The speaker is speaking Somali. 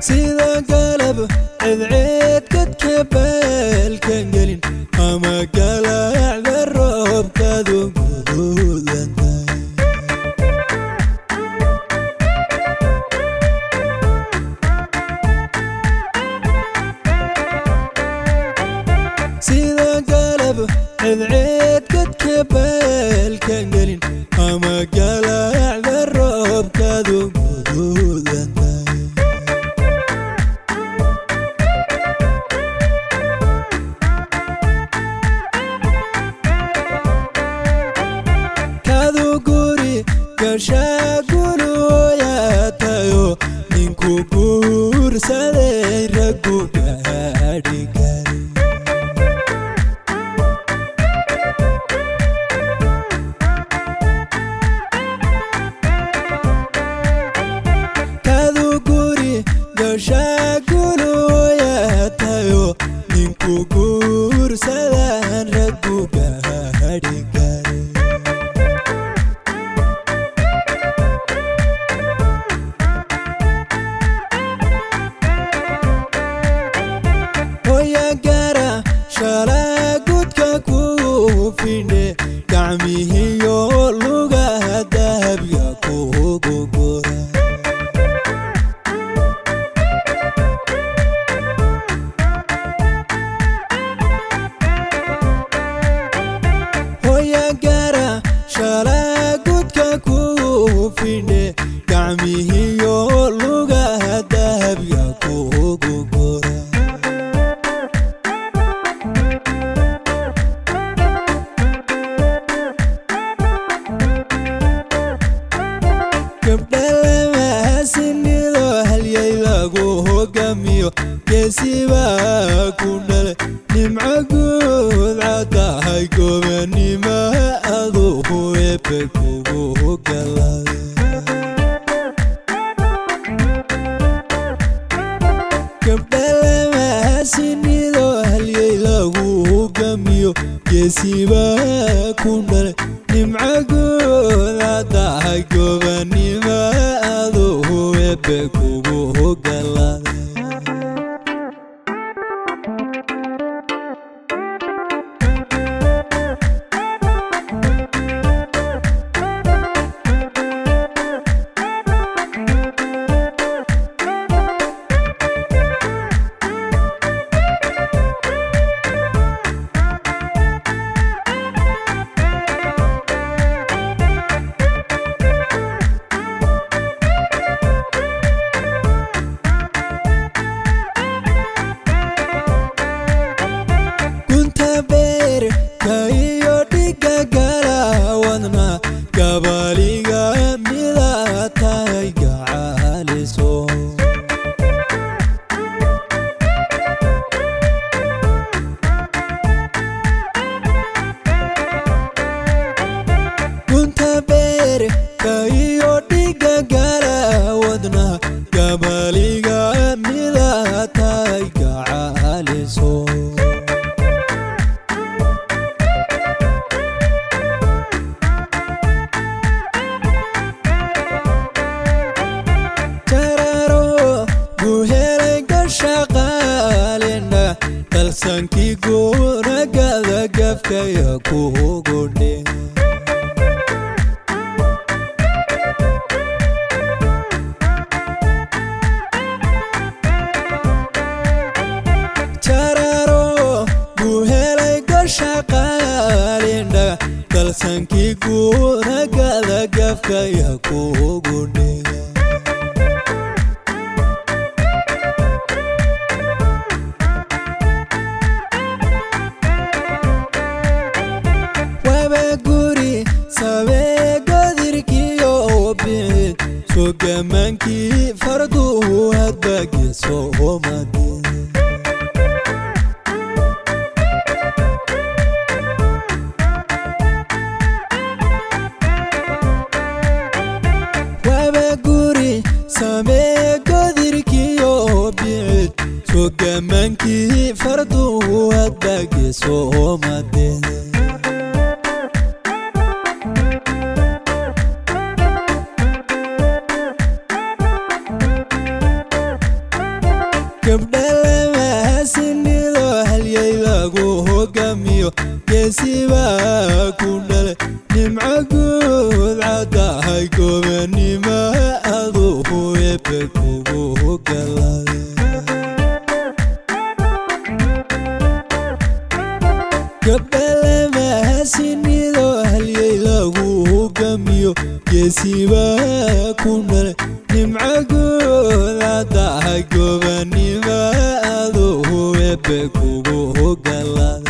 sida galab cid kadkabal kan gelin ama galacda roobkadu guduudan sida galab cid kadkabal kan gelin ama galacda roobkadu guduudan shagulu yatayo ninku guursaday ragu gaadhi kari kadu guri gashagulu yatayo ninku guursaday ragu gaadhi kari shalagudka kufine gacmihiyo lugaha dahabya kugu gura hoya gara shalagudka kufine gacmihiyo lugaha dahabya kugu gura sinido halyay lagu hogamiyo geesiba kunale nimco guud cadahay gobanima aduhu ebe kugu galade gabdhalama sinido halyay lagu hogamiyo geesiba kunale nimco guud cadahay gobanima ebe kugu galade gabaliga midatay gacaliso gunta beer kayo dhiga gala wadna gabaliga midatay gacaliso dalsanki gunagada gafkaya kugu dhe chararo guhelay gashaqalinda dalsanki gunagada gafkaya kugu dhe guri sabe gadirkiyo bin hogaankii farduhu hadba geesoomadeen waba guri samee godirkiyo bicid hogaankii farduhu hadba geesoomadeen gabdhalama hasinido halyay lagu hogaamiyo geesibaa ku dhale nimco guud caddahay gobanima aduhu ebe kugu hogalaade gabdhalama hasinido halyay lagu hogaamiyo geesibaa ku dhale nimco guud caddahay gobanima aduhu ebe kugu hogalaade